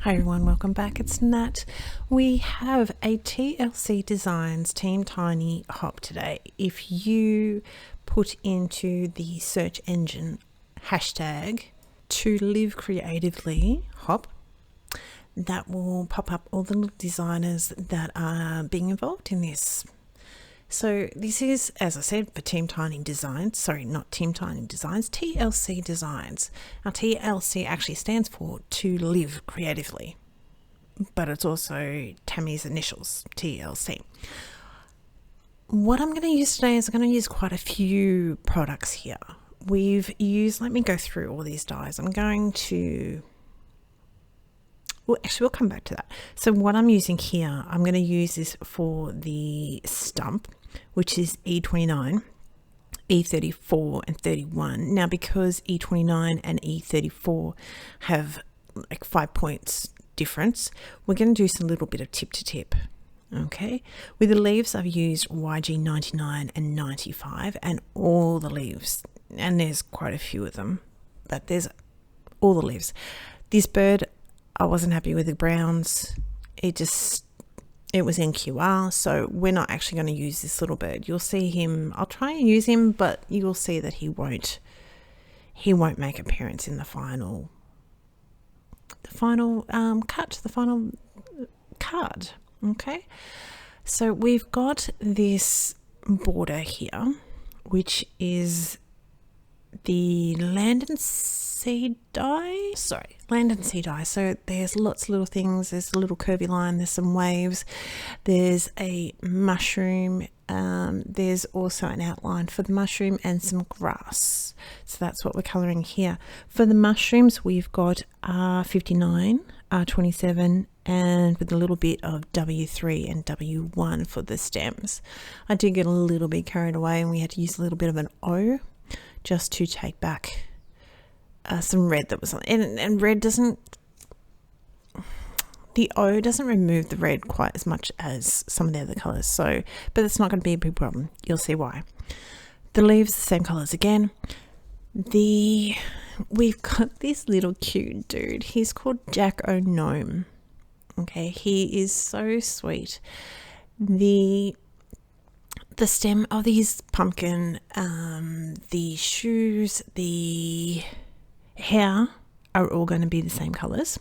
Hi everyone, welcome back. It's Nat. We have a TLC Designs Team Tiny hop today. If you put into the search engine hashtag to live creatively hop, that will pop up all the little designers that are being involved in this. So this is, as I said, for Team Tiny Designs. Sorry, not Team Tiny Designs, TLC Designs. Now TLC actually stands for To Live Creatively, but it's also Tammy's initials, TLC. What I'm going to use today is I'm going to use quite a few products here. We've used, let me go through all these dies. I'm going to, well, actually we'll come back to that. So what I'm using here, I'm going to use this for the stump, which is E29, E34 and 31. Now because E29 and E34 have like 5 points difference, we're going to do some little bit of tip to tip. Okay, with the leaves I've used YG 99 and 95 and all the leaves, and there's quite a few of them, but there's all the leaves. This bird, I wasn't happy with the browns. It was NQR, so we're not actually going to use this little bird. You'll see him, I'll try and use him, but you'll see that he won't make appearance in the final card. Okay, so we've got this border here, which is the Land and Sea die. So there's lots of little things. There's a little curvy line, there's some waves, there's a mushroom, there's also an outline for the mushroom and some grass. So that's what we're colouring here. For the mushrooms we've got R59, R27 and with a little bit of W3 and W1 for the stems. I did get a little bit carried away and we had to use a little bit of an O just to take back some red that was on, and red doesn't, the O doesn't remove the red quite as much as some of the other colours, so, but it's not going to be a big problem. You'll see why. The leaves, the same colours again. We've got this little cute dude. He's called Jack O'Gnome. Okay, he is so sweet. The stem of his pumpkin, the shoes, the hair are all going to be the same colours,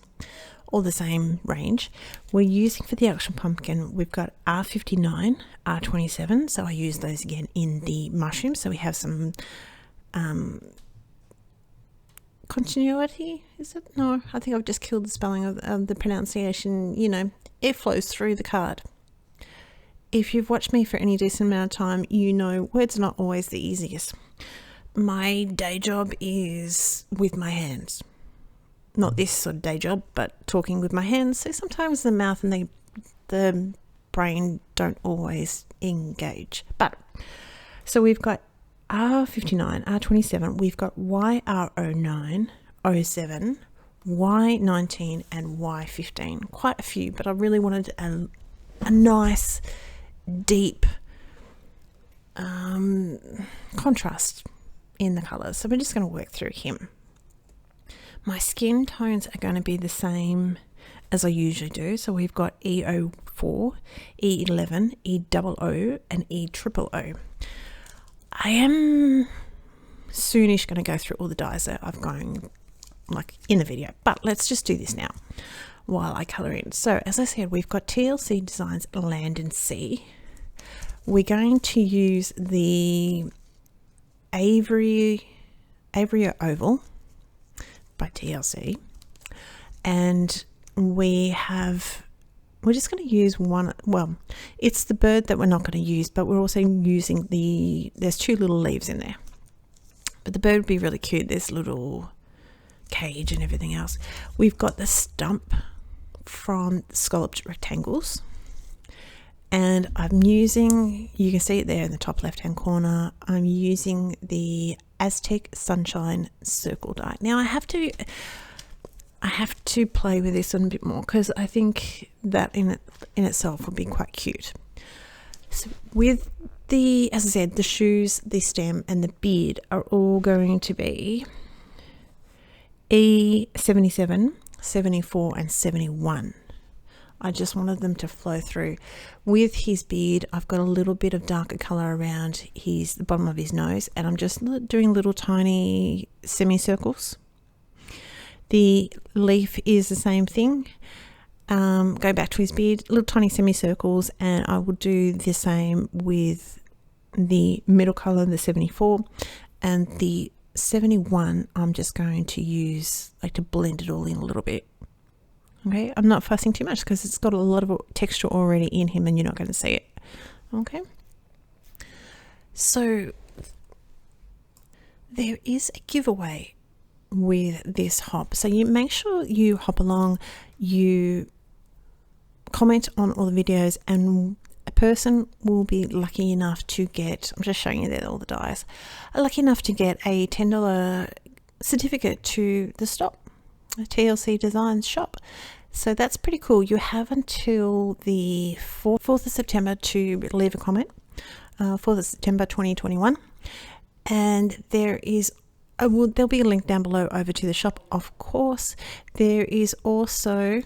all the same range. We're using for the actual pumpkin, we've got R59, R27, so I use those again in the mushroom, so we have some continuity, is it? No, I think I've just killed the spelling of the pronunciation. You know, it flows through the card. If you've watched me for any decent amount of time, you know words are not always the easiest. My day job is with my hands. Not this sort of day job, but talking with my hands. So sometimes the mouth and the brain don't always engage. But so we've got R59, R27, we've got YR09, 07, Y19 and Y15. Quite a few, but I really wanted a nice, deep contrast in the colours. So we're just going to work through him. My skin tones are going to be the same as I usually do. So we've got E04, E11, EOO and EOOO. I am soonish going to go through all the dyes that I've gone like in the video, but let's just do this now while I colour in. So as I said, we've got TLC Designs Land and Sea. We're going to use the Avery Oval by TLC, and we're just going to use one, well, it's the bird that we're not going to use, but we're also using there's two little leaves in there, but the bird would be really cute. There's a little cage and everything else. We've got the stump from Scalloped Rectangles, and I'm using, you can see it there in the top left hand corner, I'm using the Aztec Sunshine Circle die. Now I have to play with this one a bit more because I think that in itself would be quite cute. So with the, as I said, the shoes, the stem and the beard are all going to be E77, 74 and 71. I just wanted them to flow through. With his beard, I've got a little bit of darker color around the bottom of his nose, and I'm just doing little tiny semicircles. The leaf is the same thing. Go back to his beard, little tiny semicircles, and I will do the same with the middle color, the 74, and the 71. I'm just going to use to blend it all in a little bit. Okay, I'm not fussing too much because it's got a lot of texture already in him and you're not going to see it. Okay, so there is a giveaway with this hop, so you make sure you hop along, you comment on all the videos, and a person will be lucky enough to get, I'm just showing you there all the dies, are lucky enough to get a $10 certificate to the shop, a TLC Designs shop. So that's pretty cool. You have until the 4th of September to leave a comment, 4th of September 2021. And there'll be a link down below over to the shop, of course. There is also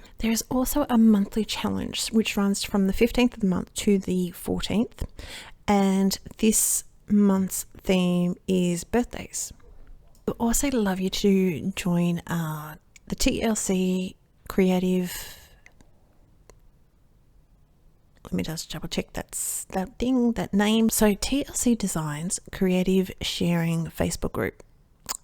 a monthly challenge which runs from the 15th of the month to the 14th. And this month's theme is birthdays. We'd also love you to join the TLC Creative, let me just double check that name. So TLC Designs Creative Sharing Facebook group,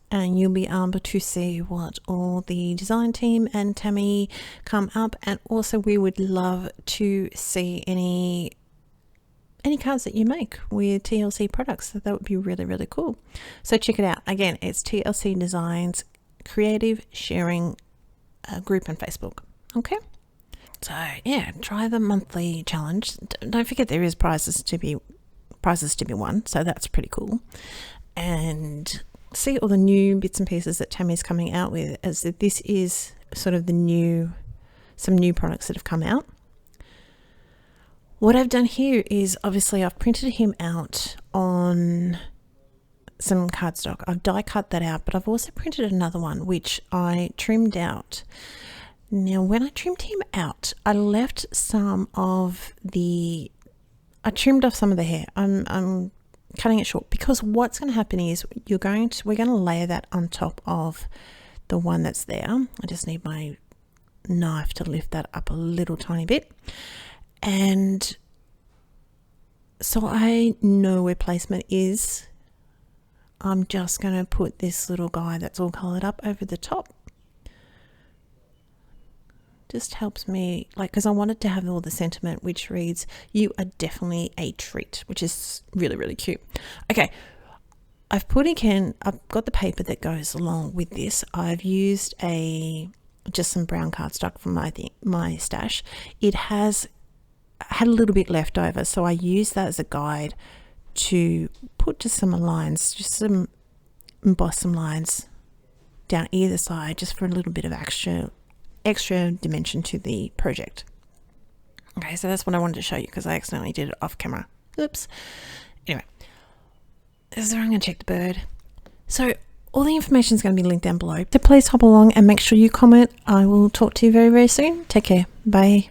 and you'll be able to see what all the design team and Tammy come up. And also we would love to see any cards that you make with TLC products. So that would be really, really cool. So check it out. Again, it's TLC Designs Creative Sharing group on Facebook. Okay, so yeah, try the monthly challenge. Don't forget there is prizes to be won, so that's pretty cool. And see all the new bits and pieces that Tammy's coming out with, as that this is sort of some new products that have come out. What I've done here is obviously I've printed him out on some cardstock. I've die cut that out, but I've also printed another one which I trimmed out. Now when I trimmed him out, I trimmed off some of the hair. I'm cutting it short because what's going to happen is we're going to layer that on top of the one that's there. I just need my knife to lift that up a little tiny bit, and so I know where placement is. I'm just going to put this little guy that's all colored up over the top. Just helps me, because I wanted to have all the sentiment which reads, "You are definitely a treat," which is really, really cute. Okay, I've got the paper that goes along with this. I've used just some brown cardstock from my stash. It had a little bit left over, so I used that as a guide to put just some lines, emboss some lines down either side, just for a little bit of extra dimension to the project. Okay, so that's what I wanted to show you because I accidentally did it off camera. Oops. Anyway, this is where I'm going to check the bird. So all the information is going to be linked down below. So please hop along and make sure you comment. I will talk to you very, very soon. Take care. Bye.